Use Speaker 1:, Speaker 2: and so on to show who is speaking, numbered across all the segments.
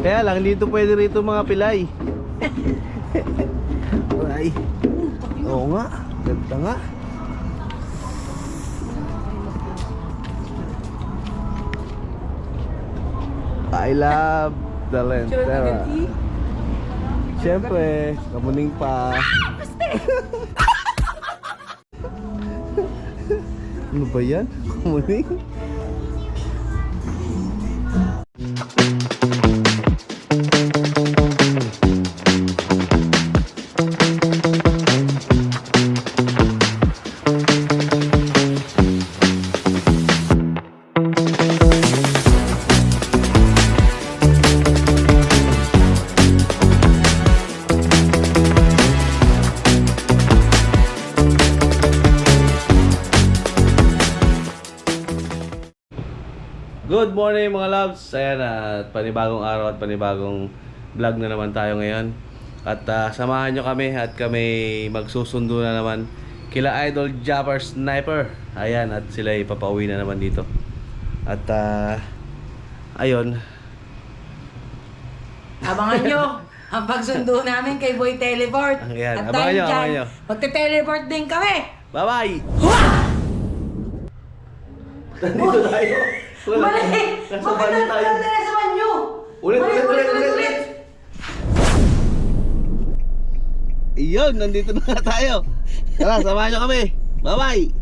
Speaker 1: Kaya lang, dito pwede rito mga pilay. Ay. Oo nga, ganda nga. I love the Lentera. Siyempre, kamuning pa. Ano ba yan? Kamuning? Good morning mga loves. Ayan, at panibagong araw at panibagong vlog na naman tayo ngayon. At samahan nyo kami at kami magsusundo na naman kila Idol Japper Sniper. Ayan, at sila ipapauwi na naman dito. At ayun,
Speaker 2: abangan nyo ang pagsundo namin kay Boy Teleport.
Speaker 1: Ayan,
Speaker 2: At
Speaker 1: abangan
Speaker 2: dahil
Speaker 1: nyo,
Speaker 2: dyan,
Speaker 1: abangan nyo.
Speaker 2: magte-teleport din kami.
Speaker 1: bye bye!
Speaker 2: Hua!
Speaker 1: Nandito tayo.
Speaker 2: Mali!
Speaker 1: Nasa
Speaker 2: Bakit
Speaker 1: banyo tayo.
Speaker 2: nandito sa banyo?
Speaker 1: Ulit. Iyon, nandito na nga tayo. Tara, samahan nyo kami. Bye bye!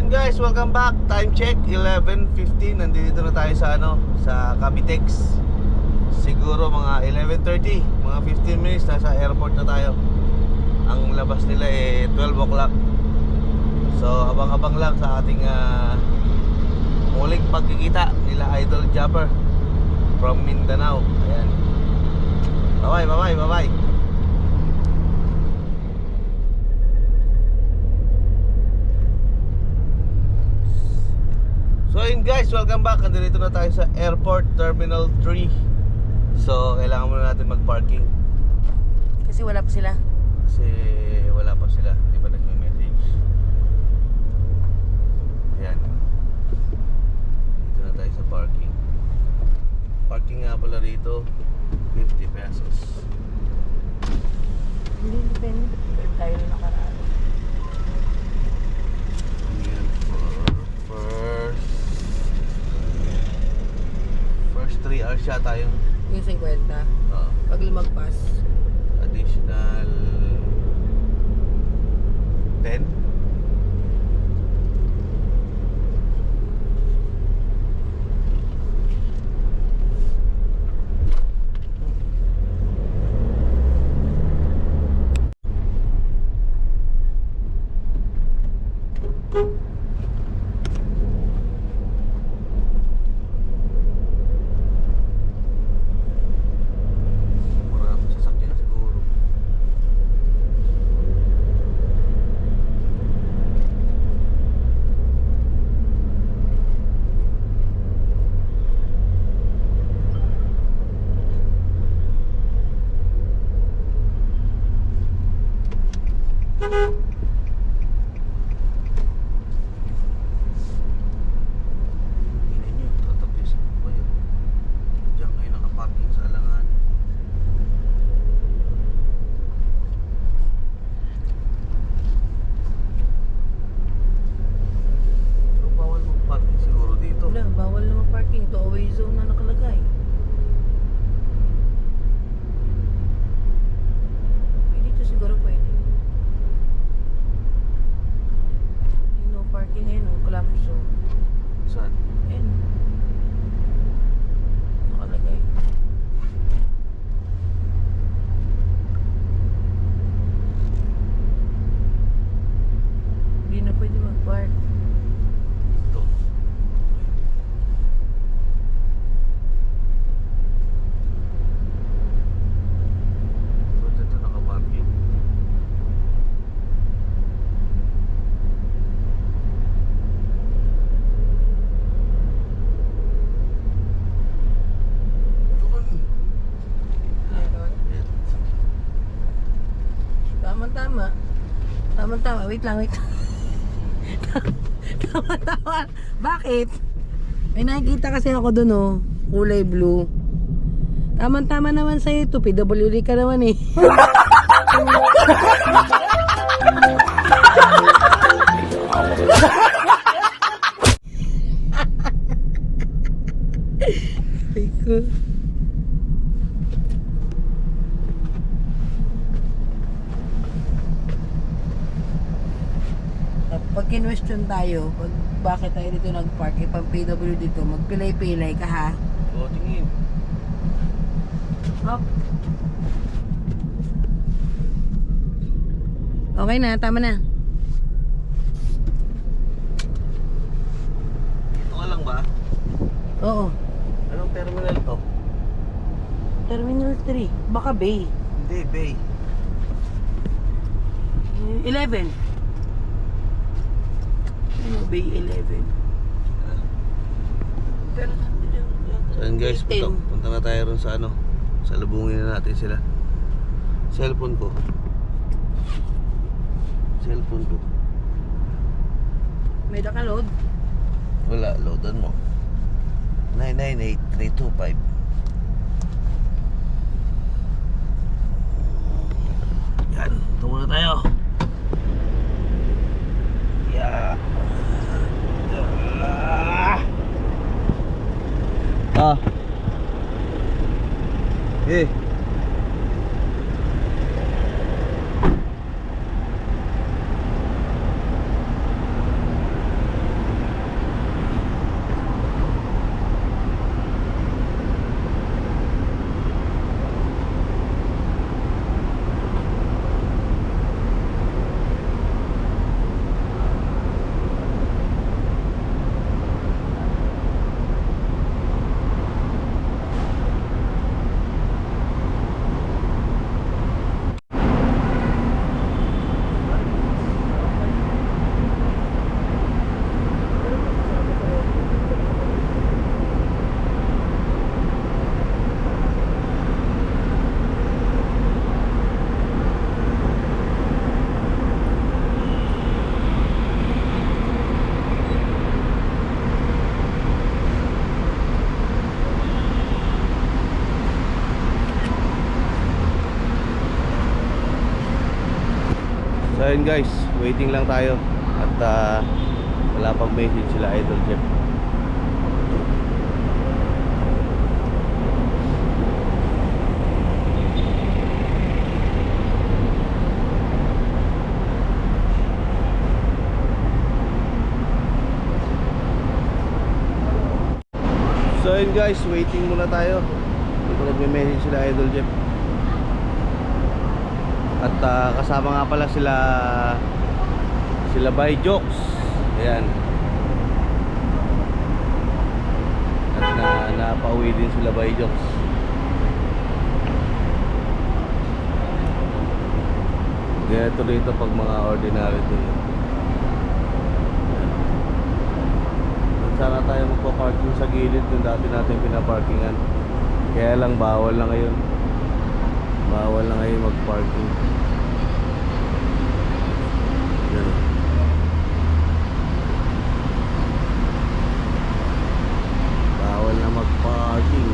Speaker 1: guys, welcome back. Time check 11:15. Nandito na tayo sa sa Cavitex. siguro mga 11:30, mga 15 minutes nasa airport na tayo. Ang labas nila 12 o'clock. So abang-abang lang sa ating muling pagkikita nila Idol Japper from Mindanao. Ayan. Bye-bye. So yun guys, welcome back. Nandito na tayo sa Airport Terminal 3. So kailangan muna natin mag-parking
Speaker 2: Kasi wala pa sila.
Speaker 1: kasi wala pa sila, hindi pa nagme-message. Ayan. Dito na tayo sa parking. Parking nga pala rito, 50 pesos.
Speaker 2: Hindi, depende. Depende tayo na nakaraan.
Speaker 1: Ayan, first 3 hours yata yung
Speaker 2: Yung 50. Pag lumagpas.
Speaker 1: additional 10. Maraming sasakyan siguro. Tingnan nyo, tatapisan ko kayo. Diyan kayo nakaparking sa alangan. So, bawal mag-parking siguro dito.
Speaker 2: Wala, bawal na mag-parking. Ito away zone na nakalagay. Dito siguro pwede. No parking eh, no club zone.
Speaker 1: Saan?
Speaker 2: Ayan. Nakalagay. Hindi na pwede mag-park.
Speaker 1: Dito. Ba't ito nakaparking? Doon.
Speaker 2: Meron.
Speaker 1: Ayan.
Speaker 2: Tama-tama. Tama-tama. Wait lang. Tama-tama. Bakit? May nakikita kasi ako dun oh. Kulay blue. Tama-tama naman sa'yo ito. PWD ka naman eh. Ay ko. Pag kinwestiyon tayo, pag bakit tayo dito nag-park, pang PW dito, magpilay-pilay ka ha.
Speaker 1: O, tingin.
Speaker 2: Hop. Okay na, tama na.
Speaker 1: Dito ka lang ba?
Speaker 2: Oo.
Speaker 1: Anong terminal to?
Speaker 2: Terminal 3. Baka Bay.
Speaker 1: Hindi, Bay.
Speaker 2: 11. Ano, Bay 11. Pero,
Speaker 1: So yun guys, punta na tayo ron sa ano. Salubungin na natin sila. Cellphone ko.
Speaker 2: may nakaload.
Speaker 1: Wala, loadan mo. 998-325. Yan, ito muna tayo. Yeah. Eh. ayun guys, waiting lang tayo. At wala pang message sila Idol Jeff. So ayun guys, waiting muna tayo. Hindi ko nagme-message sila Idol Jeff. At kasama nga pala sila by Jokes. Ayan. At napauwi din sila by Jokes. Ganito dito pag mga ordinary din. Sana tayo magpa-parking sa gilid kung dati natin pinaparkingan. Kaya lang bawal na ngayon. Bawal na ngayon mag-parking. Yan. Bawal na mag-parking.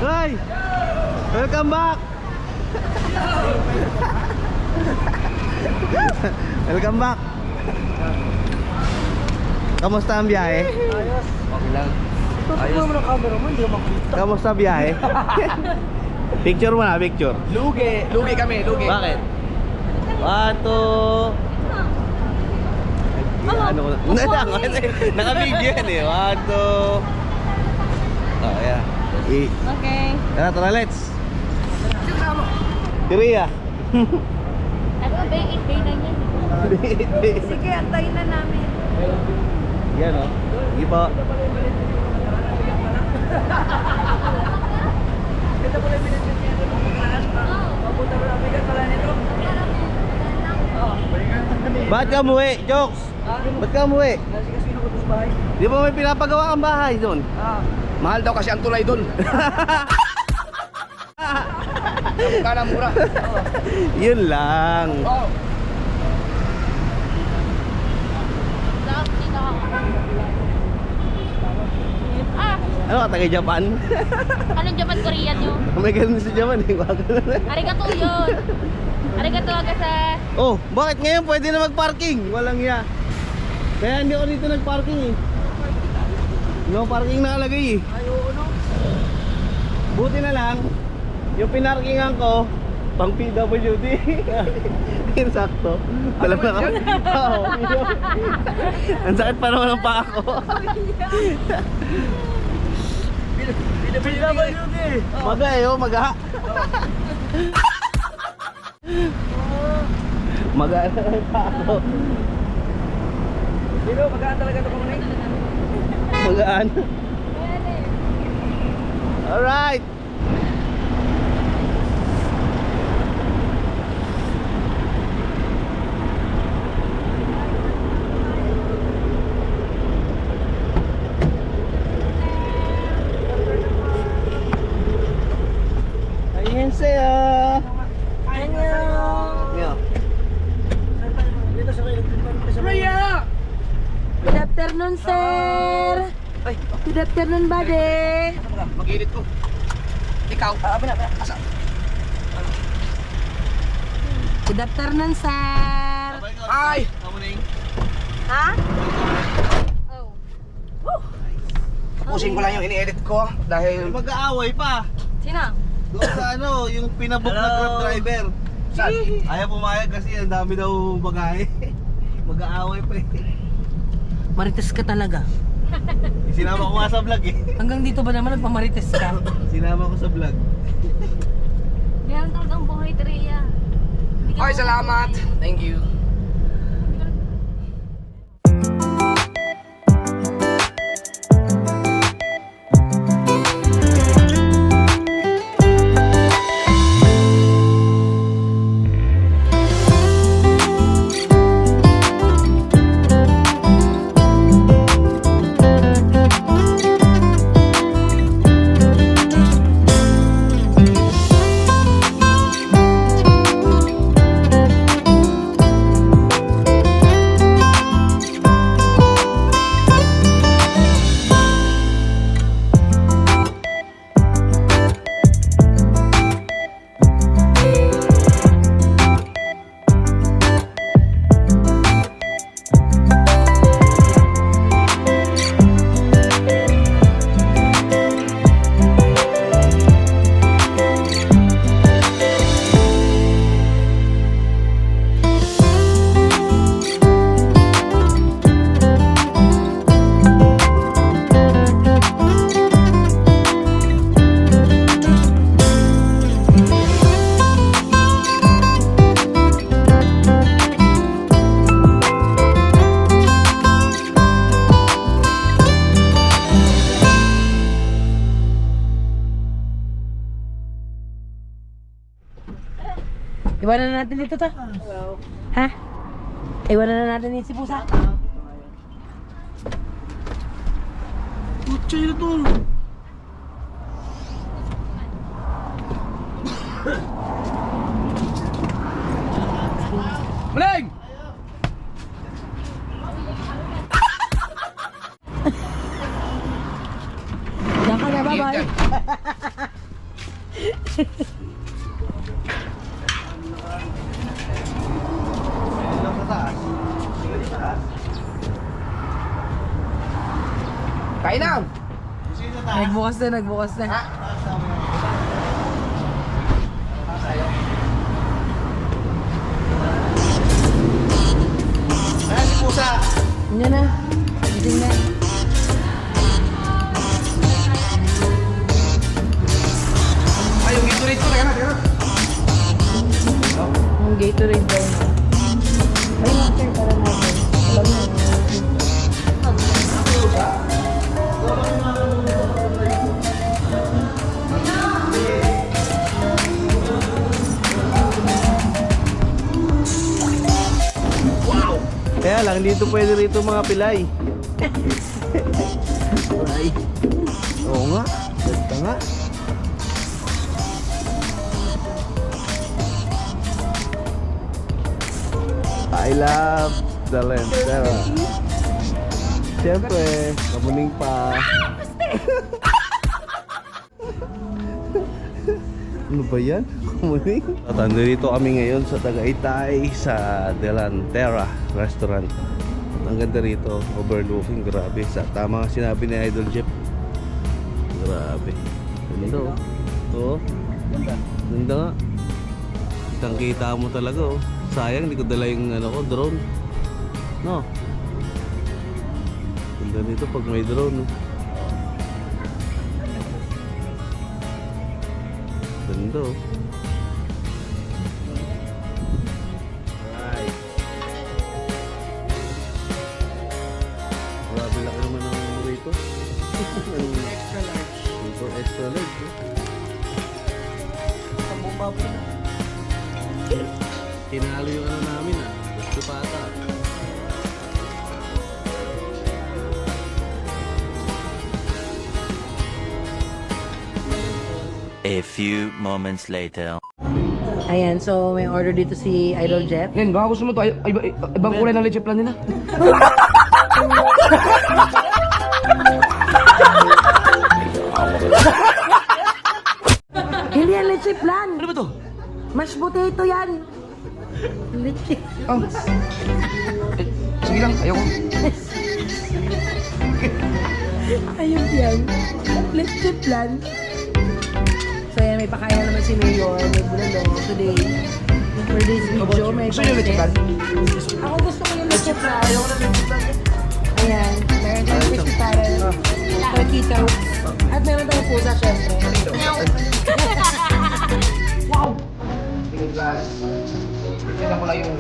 Speaker 1: Hey! Welcome back! Welcome back! Kamusta ang biyahe?
Speaker 2: Ayos.
Speaker 1: Okay lang.
Speaker 2: Ayos. Mo ng camera mo, hindi mo makita.
Speaker 1: Kamusta biyahe? Picture mo na, picture.
Speaker 2: Lugi kami, lugi.
Speaker 1: Bakit? Wato. Ano ko na? Naka-video yan eh. Wato. Oh, yeah.
Speaker 3: Okay.
Speaker 1: Tara, let's. Korea.
Speaker 3: Ano, bay 8, bay 9 yan. Sige, antayin na namin.
Speaker 1: Yan o. Sige po. Ba't ka umuwi, Jokes? Ba't ka umuwi? Di ba may pinapagawa kang bahay doon?
Speaker 2: Mahal daw kasi ang tulay doon. Kala mura.
Speaker 1: Yun lang.
Speaker 2: Oh.
Speaker 1: Ano ka, taga Japan?
Speaker 3: Anong Japan, Korean yun?
Speaker 1: May ganun sa Japan eh.
Speaker 3: Arigato yun. Arigato aga sa...
Speaker 1: Oh, bakit ngayon pwede na mag-parking? Walang ya. Kaya hindi ako dito nag-parking eh. No parking nakalagay eh.
Speaker 2: Ay, oo, no?
Speaker 1: Buti na lang, yung pinarkingan ko, pang PWD. Yung sakto. Alam na ka? Oo. Ang sakit pa naman ang paa ko.
Speaker 2: PWD.
Speaker 1: Maga eh, oh, maga. Maga na ang paa ko.
Speaker 2: Dito, magaan talaga ito kumunay.
Speaker 1: Magaan. Alright. 안녕하세요. 안녕.
Speaker 2: Rhea!
Speaker 3: Good afternoon, sir.
Speaker 2: Ay,
Speaker 3: Good afternoon, buddy.
Speaker 2: mag-init ko. Ikaw. Asa?
Speaker 3: Good afternoon, sir.
Speaker 2: Ay!
Speaker 3: Ha? Oh.
Speaker 2: Tapusin ko lang yung ini-edit ko dahil...
Speaker 1: Mag-aaway pa.
Speaker 3: Sino?
Speaker 1: Doon sa ano, yung pinabook na
Speaker 2: Hello.
Speaker 1: Grab driver.
Speaker 2: Saan?
Speaker 1: Ayaw pumayag kasi ang dami daw bagahe. Mag-aaway pa eh.
Speaker 2: Marites ka talaga.
Speaker 1: Sinama ko nga sa vlog eh.
Speaker 2: Hanggang dito ba naman nagpamarites ka?
Speaker 1: Sinama ko sa vlog.
Speaker 3: Ganyan talagang buhay, Tria.
Speaker 2: Ay, salamat. Thank you. Iwanan na natin dito to. Ha? Iwanan na natin dito si Pusa.
Speaker 1: Putsa yun ito. Maling!
Speaker 2: Diyan ka na, bye-bye.
Speaker 4: Kain na!
Speaker 2: Nagbukas na.
Speaker 4: Ayan si Pusa!
Speaker 2: Yan na. Gising na.
Speaker 4: Ay, yung Gatorade ko, teka na.
Speaker 2: Yung Gatorade daw na. Ay, water para natin. Alam mo.
Speaker 1: Kaya lang, dito pwede rito mga pilay. Ay. Oo nga. Ganda nga. I love the Lentera. Siyempre, kamuning pa. Ano ba yan? Kamuning? At andito kami ngayon sa Tagaytay sa Delantera Restaurant. At ang ganda rito, overlooking, grabe. Sa tama nga sinabi ni Idol Jeff. Grabe. Ganda oh. Oo. Ganda nga. Kitang kita mo talaga oh. Sayang, hindi ko dala yung ano ko, drone. No. Ganda nito pag may drone. Oh. Ganda oh. Right. Grabe laki naman ang ano rito.
Speaker 2: Extra large.
Speaker 1: Ito extra large. Eh.
Speaker 2: Pabumba po na.
Speaker 1: Tinalo yung ano namin ah. Gusto pa ata.
Speaker 5: A few moments later.
Speaker 2: Ayan, so may order dito si Idol Jeff.
Speaker 4: Len, baka gusto mo ito. Ibang kulay ng leche plan nila.
Speaker 2: Hindi yan leche plan.
Speaker 4: Ano ba to?
Speaker 2: Mashed potato yan. Leche.
Speaker 4: Oh. Sige lang, ayaw ko.
Speaker 2: Ayun yan. Leche plan. So yan, may pakain naman si Mayor. May bulalo today. For this video, may
Speaker 4: Gusto niyo leche plan?
Speaker 2: Ako gusto ko yung leche plan. Ayan. Meron tayong crispy parang tortito. At meron tayong pusa, syempre.
Speaker 4: Tingin glass. Tingnan ko lang yung...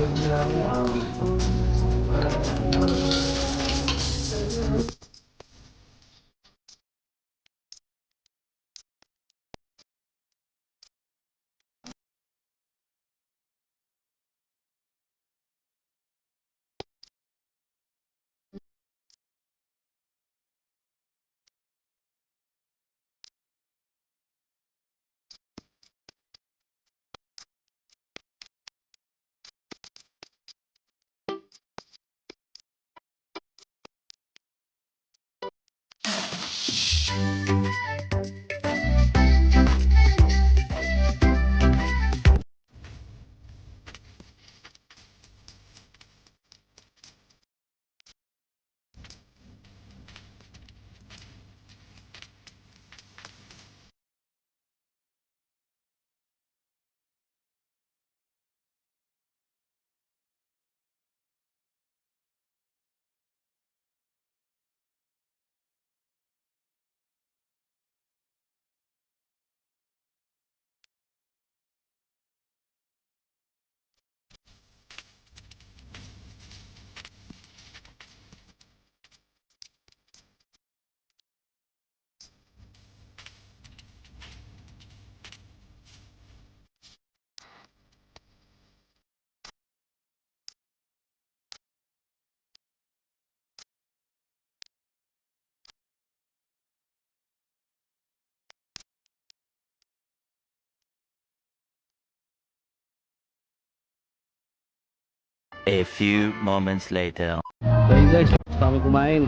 Speaker 5: A few moments later.
Speaker 1: So yun guys, tapos kami kumain.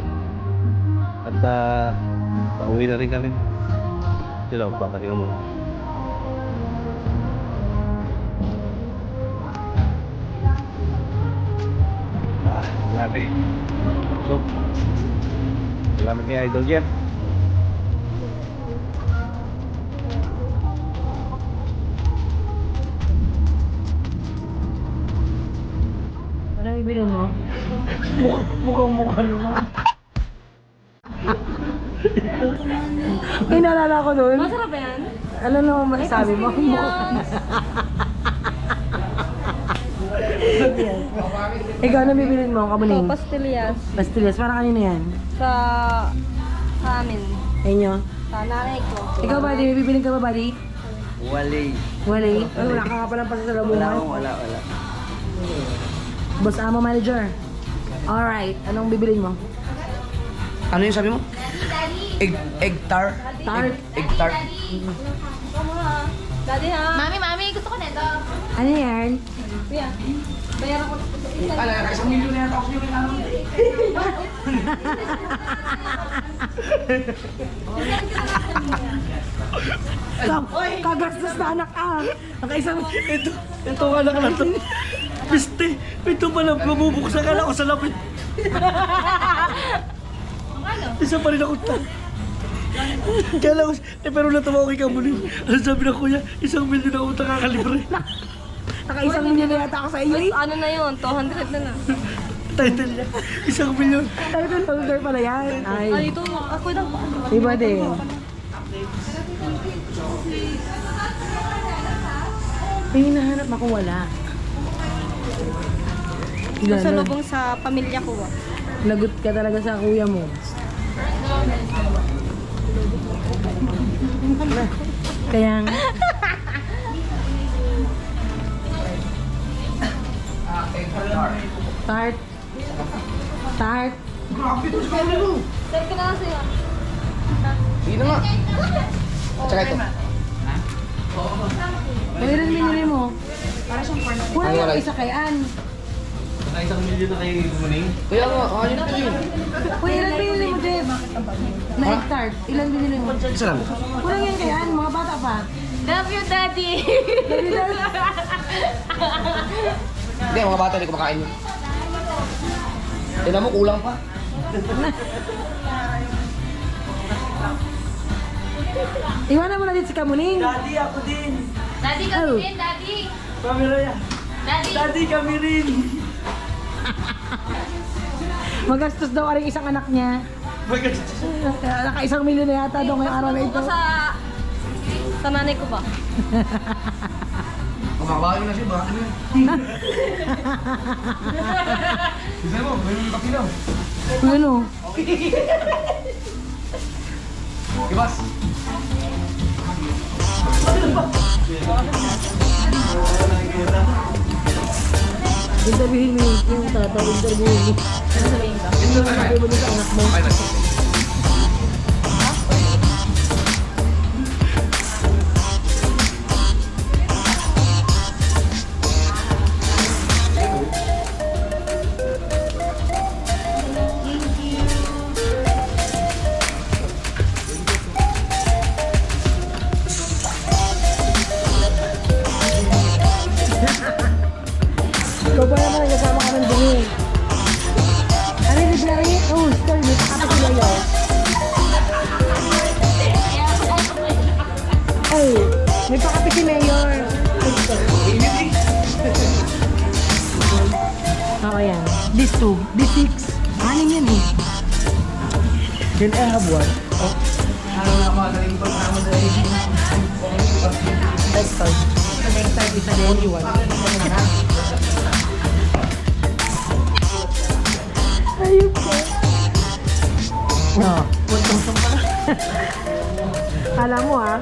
Speaker 1: At pauwi na rin kami. Sila, pakahinga mo. Grabe. So, salamat kay Idol Jeff.
Speaker 2: Ano yung bilhin mo? Mukhang-mukha naman. Ay, naalala ko nun.
Speaker 3: Masarap ba yan?
Speaker 2: Ano naman masasabi mo? Ikaw, ano bibilin mo? Kamuning?
Speaker 3: Pastillas.
Speaker 2: Pastillas. Para kanina yan.
Speaker 3: Sa amin.
Speaker 2: Ayun.
Speaker 3: Sa nanay ko.
Speaker 2: Ikaw, buddy, may bibilin ka ba, buddy?
Speaker 4: Wali.
Speaker 2: Wala. Ay, wala ka nga palang pasasalubungan.
Speaker 4: Wala.
Speaker 2: Boss Amo Manager. Alright, anong bibilin mo?
Speaker 4: Ano yung sabi mo? Egg tart.
Speaker 2: Tart.
Speaker 4: Egg tart.
Speaker 3: Daddy ha? Mami, gusto ko nito.
Speaker 2: Ano yan?
Speaker 3: Kuya, bayaran ko.
Speaker 4: Ala, isang milyon na yata ako yung ano.
Speaker 2: Kagastos na anak ah. Nakaisang...
Speaker 1: Ito ka lang na to. Piste, ito pala mabubuksan ka lang ako sa lapit. Isa pa rin ako ta. Kala ko, pero natawa ko kay Kamuning. Ano sabi na kuya, 1 milyon na utang kakalibre.
Speaker 2: Nakaisang milyon na yata ako sa iyo eh.
Speaker 3: Ano na yun? 200 na na.
Speaker 1: Title niya, 1 milyon.
Speaker 2: Title holder pala yan. Ay,
Speaker 3: Ito, ako daw pa.
Speaker 2: iba din. May hinahanap ako wala.
Speaker 3: Sa lubong sa pamilya ko.
Speaker 2: Lagot ka talaga sa kuya mo. Kaya nga. Tart. Tart.
Speaker 3: Sir ka na lang sa'yo.
Speaker 4: Sige na nga. Tsaka ito.
Speaker 2: Kailan binili mo? Kulang
Speaker 4: Ay, wala.
Speaker 2: yung isa kay Ann.
Speaker 1: Naka 1 milyon na kay Kamuning.
Speaker 4: Kaya nga, ayun pa yun.
Speaker 2: Kuya, ilan binili mo, Jeff? Na egg tart. Ilan binili mo?
Speaker 4: Isa lang.
Speaker 2: Kulang yan kay Ann, mga bata pa.
Speaker 3: Love you, Daddy!
Speaker 4: Hindi, mga bata hindi kumakain yun. Tignan mo, kulang pa.
Speaker 2: Iwanan mo na dito si Kamuning.
Speaker 3: Daddy kami
Speaker 2: Oh.
Speaker 3: rin, Daddy!
Speaker 1: Camera yan.
Speaker 3: Daddy!
Speaker 1: Daddy kami rin.
Speaker 2: Magastos daw ang isang anak niya. Naka 1 milyon na yata daw ngayong araw na ito.
Speaker 3: Ako sa nanay ko ba?
Speaker 4: Kumakain na siya, bakit na yun? Isa mo, may mga kapilaw.
Speaker 2: Ano?
Speaker 4: Ibas.
Speaker 2: Interviewin mo yung tata, interviewin mo. Ano sabi mo sa anak mo?
Speaker 4: Okay na.
Speaker 2: Ikaw ba naman ang kasama ka ng dumi? Ano yung library? Oh, story. May pakata sila yun. Ay, may pakapi si Mayor. Oo yan. This 2, this 6. Anin yan eh.
Speaker 1: Can I have one?
Speaker 4: Ano na mga galing pa naman sa
Speaker 2: Next time. Next time, isa din. Only one. Ayun ko. No. Buntong pala. Alam mo ah.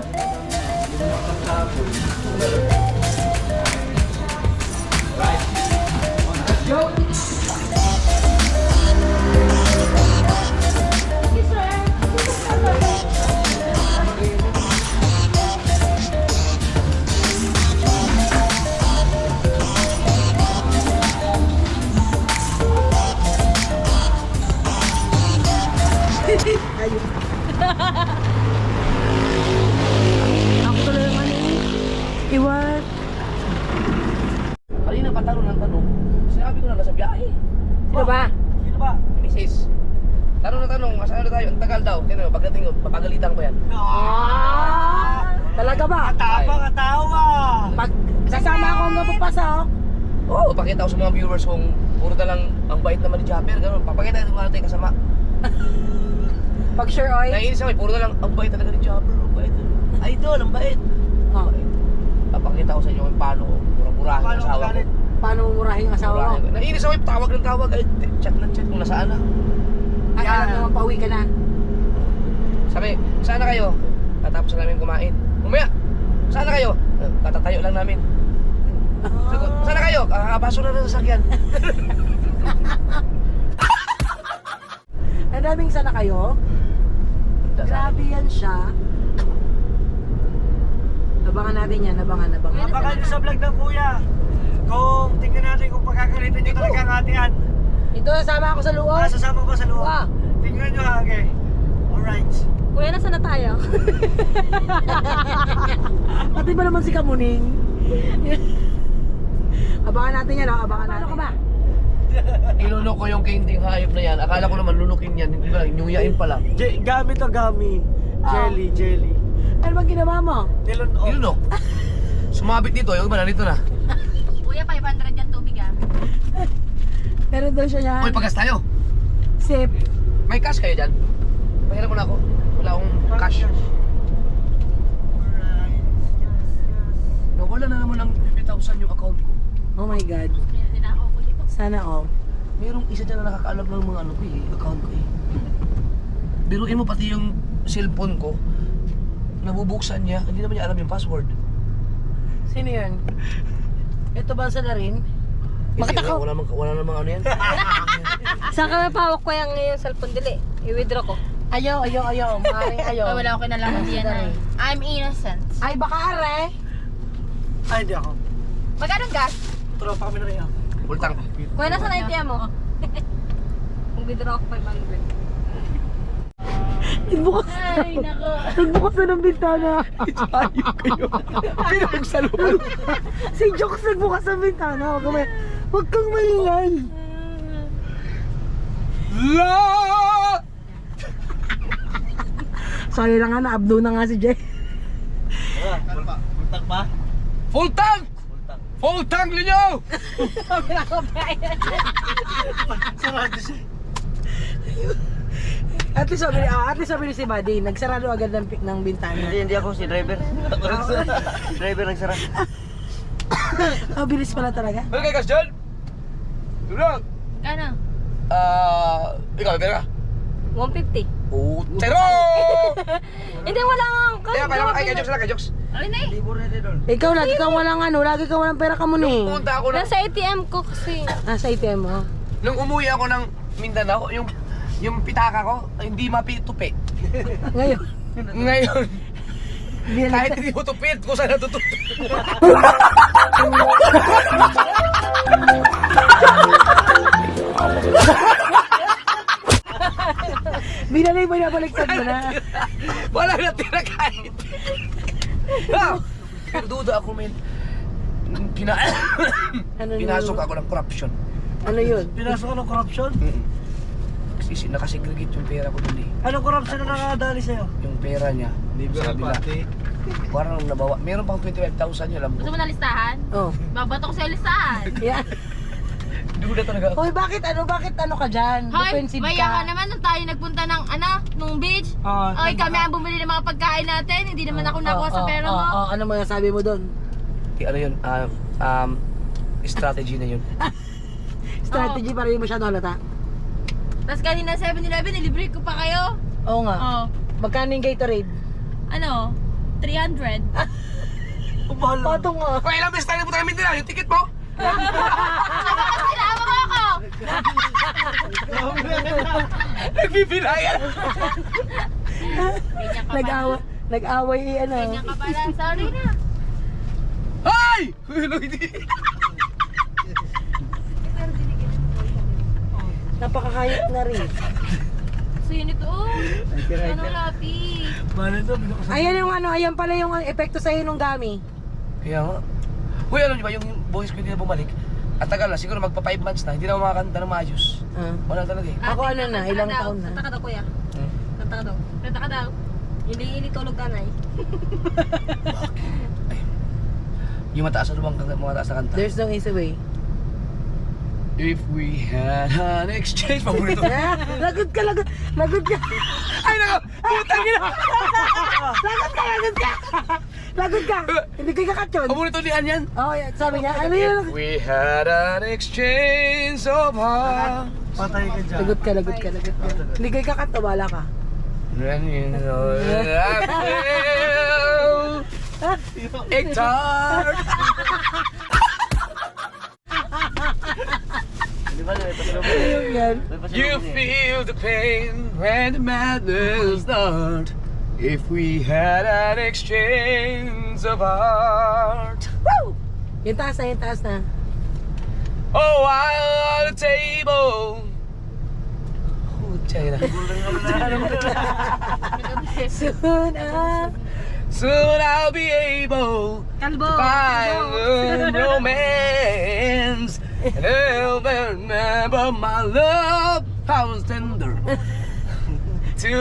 Speaker 2: Ayun. Ako tuloy yung ano eh. Iwan.
Speaker 4: Kanina patanong ng tanong, sinabi ko na nasa biyahe.
Speaker 2: Sino ba?
Speaker 4: Sino ba? Mrs. Tanong na tanong, masaan na tayo? Ang tagal daw. Tingnan mo, pagdating yun, papagalitan ko yan.
Speaker 2: Talaga ba?
Speaker 6: Tapang katawa!
Speaker 2: Pag kasama ako hanggang papasok.
Speaker 4: Oo, pakita ko sa mga viewers kung puro na lang ang bait naman ni Japper. Ganun, papakita ko mga tayo kasama.
Speaker 2: Pag sure oy.
Speaker 4: Naiinis ako, puro na lang ang bait talaga ni Japper. Ang bait. Idol, ang bait.
Speaker 2: Oh,
Speaker 4: Papakita ko sa inyo kung paano ko murang-murahin ang
Speaker 6: Paano
Speaker 4: asawa ko.
Speaker 6: magalit?
Speaker 2: paano murahin ang asawa mo?
Speaker 4: Murahin ko. Naiinis ako, tawag ng tawag. Ay, chat ng chat kung nasaan na.
Speaker 2: Ay, alam naman pauwi ka na.
Speaker 4: Sabi, saan na kayo? Katapos na namin kumain. Umaya, saan na kayo? Katatayo lang namin. Sagot, saan na kayo? Kakakabaso na ng sasakyan.
Speaker 2: Ang daming sana kayo. Grabe yan siya. Abangan natin yan, abangan.
Speaker 6: Baka nyo sa vlog ng kuya. Kung tingnan natin kung pagkakalitan nyo talaga ang atihan.
Speaker 2: Ito, nasama ako sa loob.
Speaker 6: Sasama ko ba sa loob?
Speaker 2: Wow.
Speaker 6: Tingnan nyo ha, okay. Alright.
Speaker 3: Kuya, nasa na tayo?
Speaker 2: Pati ba naman si Kamuning? Abangan natin yan, abangan natin. Ano ka ba?
Speaker 4: Ilunok ko yung candy hayop na yan. Akala ko naman lunukin yan. Hindi ba, inyuyain pala.
Speaker 6: Gami to gami. Jelly.
Speaker 2: Ano bang ginawa mo?
Speaker 6: Nilunok.
Speaker 4: Ilunok. Sumabit dito, yung iba narito na.
Speaker 3: Kuya, 500 yan tubig ah.
Speaker 2: Meron daw siya yan.
Speaker 4: Uy, pagas tayo.
Speaker 2: Sip.
Speaker 4: May cash kayo dyan? Pahiram mo na ako. Wala akong cash. Nawala na naman ng 50,000 yung account ko.
Speaker 2: Oh my God.
Speaker 3: Tinakaw ko dito.
Speaker 2: Sana all.
Speaker 4: Merong isa dyan na nakakaalam ng mga ano ko eh, account ko eh. Biruin mo pati yung cellphone ko, nabubuksan niya, hindi naman niya alam yung password.
Speaker 2: Sino yun? Ito ba sa na rin? Bakit ako?
Speaker 4: Wala namang ano yan.
Speaker 3: Saan ka napawak ko yung cellphone dili? I-withdraw ko.
Speaker 2: Ayaw. Maaaring ayaw.
Speaker 3: Wala akong kinalaman diyan
Speaker 2: Sorry.
Speaker 3: I'm innocent.
Speaker 2: Ay, baka are.
Speaker 6: Ay, hindi ako.
Speaker 3: Magkano gas?
Speaker 6: Tropa kami na rin ha.
Speaker 4: Full tank.
Speaker 3: Kuya, nasa na ATM mo? Mag-withdraw ako 500.
Speaker 2: Nagbukas.
Speaker 3: Ay, nako.
Speaker 2: Nagbukas na ng bintana.
Speaker 4: Ayok kayo. Pinagsalupan.
Speaker 2: Si Jokes nagbukas ng bintana. Huwag kang maingay. Sorry lang nga, naabdo na nga si Jay.
Speaker 6: Bultak ba?
Speaker 4: Full tank! Full tank linyo!
Speaker 6: Sarado siya.
Speaker 2: At least sabi ni si Buddy, nagsarado agad ng bintana.
Speaker 6: Hindi ako si driver. Si driver nagsara.
Speaker 2: Oh, bilis pala talaga.
Speaker 4: Ano kayo kas dyan? Durag!
Speaker 3: Kano?
Speaker 4: Ikaw, pera ka?
Speaker 3: 150.
Speaker 4: Oh, zero!
Speaker 3: Hindi, wala nga.
Speaker 4: Kaya kay jokes lang, kay jokes.
Speaker 3: Ay, na eh.
Speaker 2: Ikaw, lagi kang walang pera ka mo ni.
Speaker 4: Pumunta ako ng...
Speaker 3: Nasa ATM ko kasi.
Speaker 2: Nasa ATM mo.
Speaker 4: Nung umuwi ako ng Mindanao, yung pitaka ko, hindi mapitupi.
Speaker 2: Ngayon,
Speaker 4: Ngayon,
Speaker 2: binalik
Speaker 4: kahit hindi mo tupit, kung saan natutupi.
Speaker 2: binalik mo na, baliktad mo na.
Speaker 4: Wala na tira kahit. Pero duda ako, men.
Speaker 2: Ano
Speaker 4: Pinasok ako ng corruption.
Speaker 2: Ano yun?
Speaker 6: Pinasok ko ng corruption?
Speaker 4: Nakasegregate yung pera ko dun eh.
Speaker 6: Anong corruption na nakakadali sa'yo?
Speaker 4: Yung pera niya, sa kabila. Parang nabawa. Meron pang 25,000 yun, alam
Speaker 3: Gusto
Speaker 4: ko.
Speaker 3: mo na listahan?
Speaker 2: Oh.
Speaker 3: Babato ko sa listahan.
Speaker 2: Yeah.
Speaker 4: Duda talaga ako.
Speaker 2: Hoy, bakit ano ka dyan?
Speaker 3: Hoy,
Speaker 2: Defensive
Speaker 3: maya ka
Speaker 2: ka.
Speaker 3: naman nung tayo nagpunta ng nung beach. Ay, kami ang bumili ng mga pagkain natin. Hindi naman ako nakuha sa pera mo.
Speaker 2: Ano mo yung sabi mo doon?
Speaker 4: Ano yun? Strategy na yun.
Speaker 2: Strategy para hindi masyado halata.
Speaker 3: Tapos kanina 7-Eleven, nilibre ko pa kayo.
Speaker 2: Oo nga.
Speaker 3: Oh.
Speaker 2: Magkano yung Gatorade?
Speaker 3: Ano? 300.
Speaker 6: Umahal lang.
Speaker 2: Patong nga.
Speaker 4: Kung ilang beses tayo napunta kami nila, yung ticket mo?
Speaker 3: Sinama mo ako!
Speaker 4: Nagbibilayan!
Speaker 3: Ganyan ka pala.
Speaker 2: Nag-away
Speaker 3: Ganyan ka pala. Sorry na.
Speaker 4: Ay! Ano hindi?
Speaker 2: Napakakayat na rin.
Speaker 3: So yun ito. Oh. Ano lapi?
Speaker 6: Mana to, binuksan.
Speaker 2: Ayan yung ano, ayan pala yung epekto sa'yo nung gami.
Speaker 4: Kaya nga. Uy, alam niyo ba, yung boys ko hindi na bumalik. At tagal na, siguro magpa 5 months na, hindi na makakanta ng maayos. Wala talaga eh.
Speaker 2: Ako ano na, ilang taon na.
Speaker 3: Kanta ka daw, kuya. Kanta ka daw. Kanta ka daw. Hindi tulog ka na eh.
Speaker 4: Yung mataas na lumang mataas na kanta.
Speaker 2: There's no easy way.
Speaker 4: If we had an exchange, paborito.
Speaker 2: Lagot ka.
Speaker 4: Ay, nako! Putang ina!
Speaker 2: Lagot ka. Hindi kayo kakatyon.
Speaker 4: Paborito ni Anyan.
Speaker 2: Oh, yeah, sabi niya, ano yun?
Speaker 4: We had an exchange of hearts.
Speaker 6: Patay ka dyan.
Speaker 2: Lagot ka. Hindi kayo kakatyo, wala ka.
Speaker 4: And you know that I feel ignorant.
Speaker 2: Ayun yan.
Speaker 4: You feel the pain when the madness starts. If we had an exchange of heart.
Speaker 2: Yung taas na.
Speaker 4: Oh, while on the table. China. Soon I'll be able
Speaker 3: Kalbo!
Speaker 4: to find romance and I'll remember my love. I was tender. Too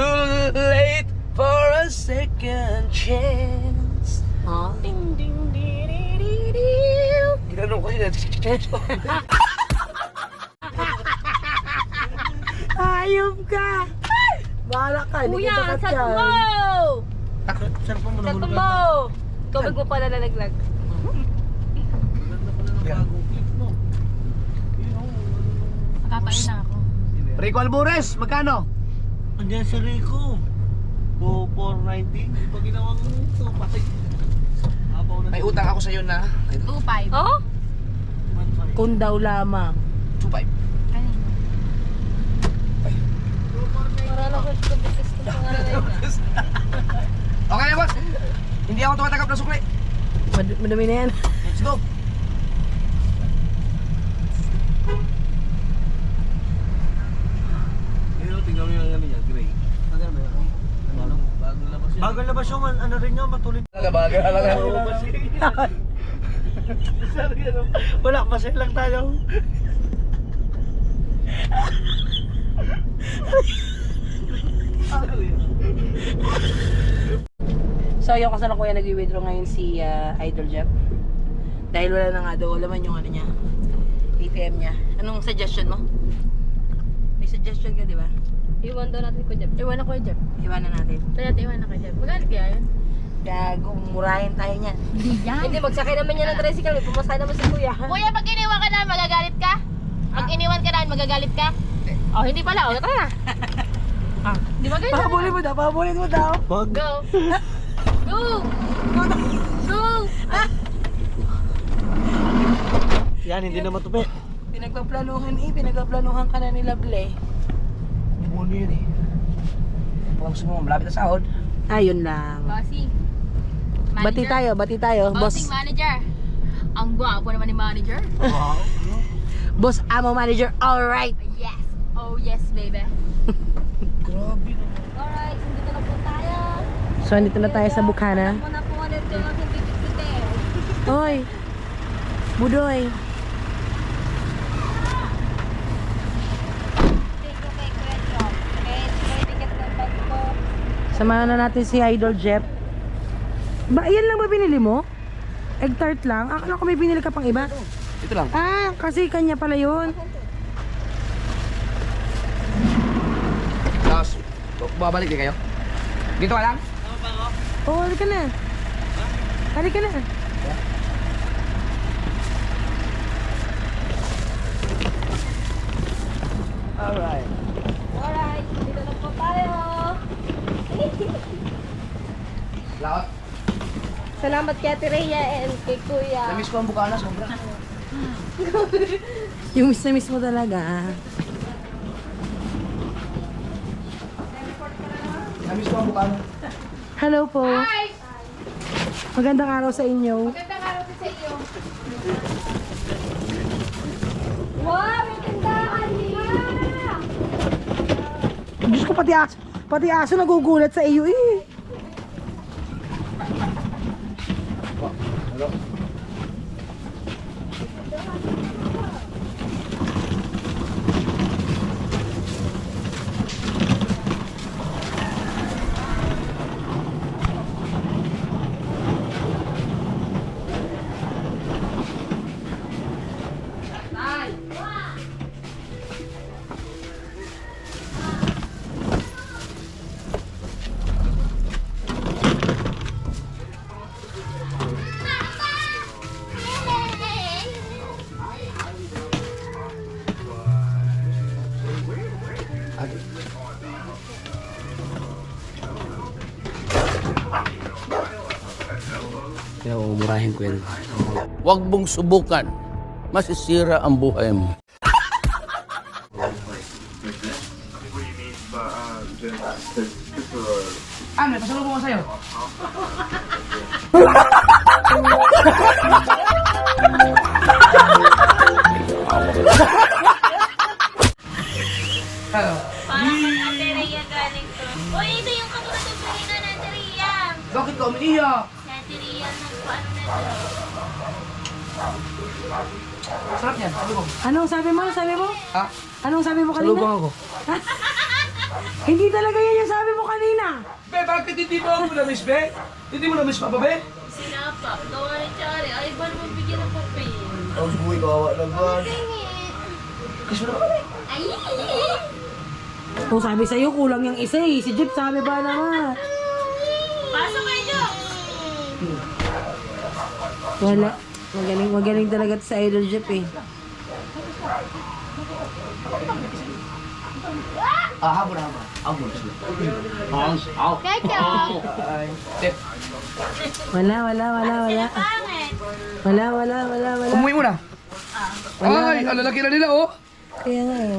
Speaker 4: late for a second chance.
Speaker 2: Oh.
Speaker 3: Ding ding ding ding ding ding.
Speaker 4: Ginanong ko yun.
Speaker 2: Ayop ka! Bahala ka, hindi
Speaker 3: Kuya,
Speaker 2: kita
Speaker 3: saan
Speaker 2: katyan.
Speaker 3: mo?
Speaker 6: Cellphone mo
Speaker 3: Saan
Speaker 6: nahulog
Speaker 3: mo? Tubig mo pala nalaglag. Makapain na ako.
Speaker 4: Rico Albures, magkano?
Speaker 6: Andiyan si Rico. 490. Pag ginawang ito, patay. Abaw na.
Speaker 4: May utang ako sa iyo na
Speaker 3: 2.5. Oh?
Speaker 6: 1.5.
Speaker 2: Kung daw lamang.
Speaker 4: 2.5.
Speaker 3: Kanina. Para lang ko ito business ko pangalan na yun.
Speaker 4: Okay na boss. Hindi ako tumatanggap ng sukli.
Speaker 2: Madumi na yan.
Speaker 4: Let's go.
Speaker 1: Tingnan mo yung ano niya, gray.
Speaker 6: Bagong labas yung ano rin yun, matuloy.
Speaker 4: Alabaga,
Speaker 6: Wala, pasay lang tayo.
Speaker 2: So yung kasalukuyan nag-withdraw ngayon si Idol Jeff. Dahil wala na nga daw laman yung ano niya, ATM niya. Anong suggestion mo? May suggestion ka, di ba?
Speaker 3: Iwan daw natin ko, Jeff. Iwan ako, Jeff.
Speaker 2: Iwanan natin.
Speaker 3: Kaya iwan ako, Jeff. Magalit kaya yun?
Speaker 2: Gago, murahin tayo niyan.
Speaker 3: Hindi yan.
Speaker 7: Hindi, magsakay naman yan ng tricycle. May pumasakay naman si kuya.
Speaker 3: Kuya, pag iniwan ka na, magagalit ka? Pag iniwan ka na, magagalit ka? Oh, hindi pala. O, tara na. Di ba ganyan?
Speaker 2: Pahabulin mo daw.
Speaker 6: Wag.
Speaker 3: Go! Go! Go!
Speaker 6: Yan, hindi na matupi.
Speaker 2: Pinagpaplanuhan ka na ni Lovely.
Speaker 4: Buno yun eh. Pag gusto mo, malapit na sahod.
Speaker 2: Ayun lang.
Speaker 3: Bossing.
Speaker 2: Bati tayo, boss.
Speaker 3: Bossing manager. Ang gwapo naman ni manager.
Speaker 6: Wow.
Speaker 2: Boss Amo Manager, alright.
Speaker 3: Yes. Oh, yes, baby.
Speaker 4: Grabe naman.
Speaker 7: Alright, dito na po tayo.
Speaker 2: So, andito na tayo sa Bukana.
Speaker 7: Muna po ulit yung aking bibig-bibig.
Speaker 2: Oy, Budoy.
Speaker 7: Thank you kay Kuya Chong. May ticket ng bag ko.
Speaker 2: Samahan na natin si Idol Jeff. Ba, yan lang ba binili mo? Egg tart lang? Akala ko may binili ka pang iba.
Speaker 4: Ito lang.
Speaker 2: Ah, kasi kanya pala yun.
Speaker 4: Tapos, babalik din kayo. Dito ka lang?
Speaker 2: Oo, halika na. Halika na.
Speaker 4: Alright.
Speaker 7: Alright, dito na po tayo.
Speaker 4: Laot.
Speaker 7: Salamat kay Ate Rhea and kay Kuya.
Speaker 4: Namiss ko ang Bukana, sobra.
Speaker 2: Yung miss na miss mo talaga.
Speaker 4: Namiss ko ang Bukana.
Speaker 2: Hello po.
Speaker 3: Hi!
Speaker 2: Magandang araw sa inyo.
Speaker 3: Magandang araw din sa iyo.
Speaker 7: Wow, may tindahan niya!
Speaker 2: Diyos ko, pati aso nagugulat sa iyo eh.
Speaker 4: Kaya umurahin ko yan.
Speaker 8: Huwag mong subukan. Masisira ang buhay mo.
Speaker 4: May pasalubong ko sa'yo. Hello.
Speaker 3: Parang Ate Rhea galing to. Uy, ito yung katulad ng Serena na Ate Rhea.
Speaker 4: Bakit ka umiiyak?
Speaker 3: Si Ate Rhea nagpaano na ito.
Speaker 4: Sarap yan, salubong.
Speaker 2: Anong sabi mo?
Speaker 4: Ha?
Speaker 2: Anong sabi mo
Speaker 4: Salubong
Speaker 2: kanina?
Speaker 4: ako.
Speaker 2: Hindi talaga yan yung sabi mo kanina.
Speaker 4: Be, bakit hindi mo ako na-miss, Be? Hindi mo na-miss pa ba, Be?
Speaker 3: Sinapa, gawa ni Chari. Ay, ba naman bigyan ng papel?
Speaker 4: Ang buhay, kawawa naman. Kiss mo na kami.
Speaker 3: Ay!
Speaker 2: Kung sabi sa'yo, kulang yung isa eh. Si Jeep sabi ba naman?
Speaker 3: Pasok kayo!
Speaker 2: Wala. Magaling talaga sa Idol Jeep eh.
Speaker 4: Habol. Habol sila. Ay, Tep.
Speaker 2: Wala.
Speaker 3: Pangit!
Speaker 2: Wala.
Speaker 4: Umuwi mo na. Ay, ang lalaki na nila, oh.
Speaker 2: Kaya nga eh.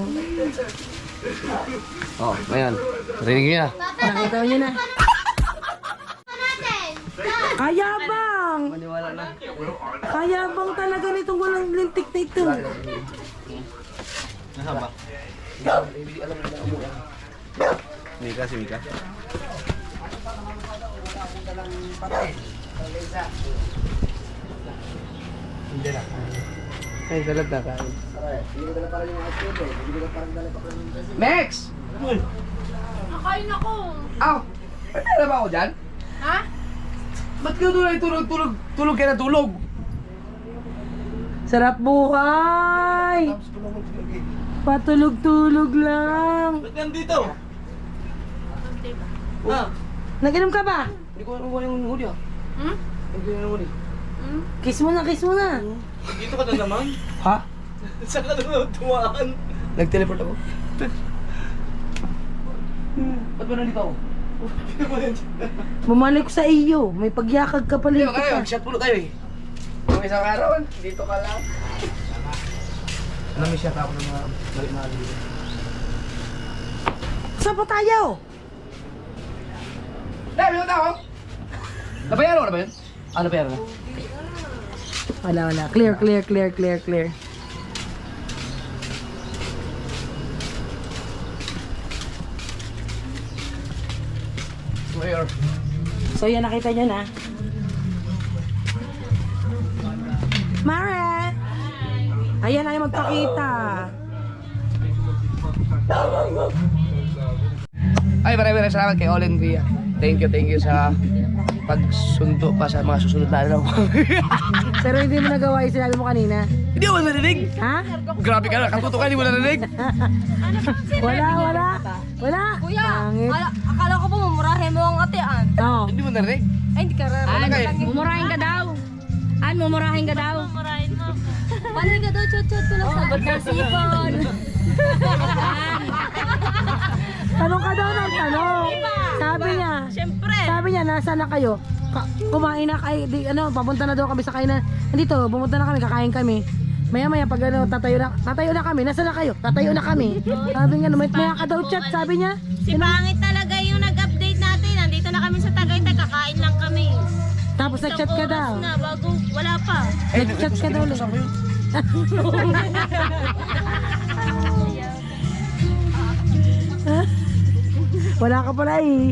Speaker 4: Oh, ayan. Rinig niya.
Speaker 2: Nakita nyo na. Kayabang!
Speaker 4: Maniwala na.
Speaker 2: Kayabang talaga nitong walang lintik na ito.
Speaker 1: Nasaan ba? Mika, si Mika.
Speaker 4: Hindi na. Ay, dalag na kain. Max!
Speaker 3: Nakain ako!
Speaker 4: Aw! May pera ba ako dyan?
Speaker 3: Ha?
Speaker 4: Ba't ka doon ay tulog ka na tulog?
Speaker 2: Sarap buhay! Patulog-tulog lang.
Speaker 1: Ba't nandito? Ah,
Speaker 2: Nag-inom ka ba?
Speaker 4: Hindi ko alam kung ano yung huli, ah.
Speaker 3: Hmm?
Speaker 4: Hindi ko alam yung huli.
Speaker 2: Kiss mo na.
Speaker 1: dito ka na naman?
Speaker 4: Ha?
Speaker 1: Saan ka na tumaan?
Speaker 4: Nag-teleport ako? Ba't ba nandito ako?
Speaker 2: Bumalik sa iyo. May pagyakag ka pala.
Speaker 4: Hindi, kayo, mag-shot pulo tayo eh. Yung isang araw, dito ka lang. Alam mo siya ako ng mga balik na dito.
Speaker 2: Saan pa tayo?
Speaker 4: Dahil, minunta ako! Nabayaran mo na ba yun? Nabayaran na?
Speaker 2: Wala. Clear.
Speaker 4: Mayor.
Speaker 2: So yan, nakita nyo na. Mara! Ayan ay magpakita.
Speaker 4: Ay, maraming salamat kay Olin Villa. Thank you sa pagsundo pa sa mga susunod na araw.
Speaker 2: Pero hindi mo nagawa yung sinabi mo kanina.
Speaker 4: Hindi mo narinig?
Speaker 2: Ha?
Speaker 4: Grabe ka na, katuto ka, hindi mo narinig?
Speaker 2: Wala.
Speaker 7: Kuya,
Speaker 2: Pangit.
Speaker 7: akala ko po mumurahin mo ang atean.
Speaker 2: Oo.
Speaker 4: Hindi mo narinig?
Speaker 7: Ay, hindi ka rin.
Speaker 4: Wala kayo.
Speaker 7: Mumurahin ka daw. Mumurahin ka daw.
Speaker 3: Marahin mo.
Speaker 7: Paano ka daw? Chot-chot ko lang sa nasipon.
Speaker 2: Tanong ka daw ng tanong. Sabi niya, nasaan na kayo? Kumain na kayo, papunta na daw kami sa kainan. Nandito, pumunta na kami, kakain kami. Maya pag tatayo na kami, nasaan na kayo? Tatayo na kami. Sabi nga, maya ka daw chat, sabi niya.
Speaker 3: Si Pangit talaga yung nag-update natin. Nandito na kami sa Tagaytay. Kakain lang kami.
Speaker 2: Tapos nag-chat ka daw.
Speaker 3: Na, bago, wala pa.
Speaker 2: Nag-chat ka daw ulit. Wala ka pala eh.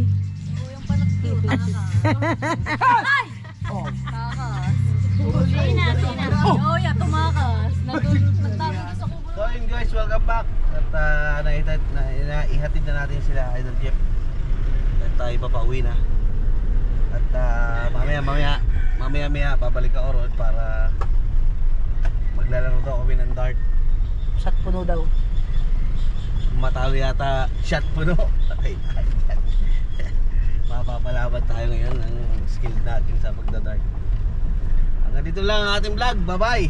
Speaker 3: Oh, yeah, tumakas. Nagtago ko sa kubo.
Speaker 1: So yun guys, welcome back. At naihatid na natin sila Idol Jeff. At tayo papauwi na. At mamaya babalik ka Orod para maglalaro daw kami ng dart.
Speaker 2: Shot puno daw.
Speaker 1: Matalo yata shot puno. Mapapalaban tayo ngayon ng skill natin sa pagdadart. Hanggang dito lang ang ating vlog. Bye bye.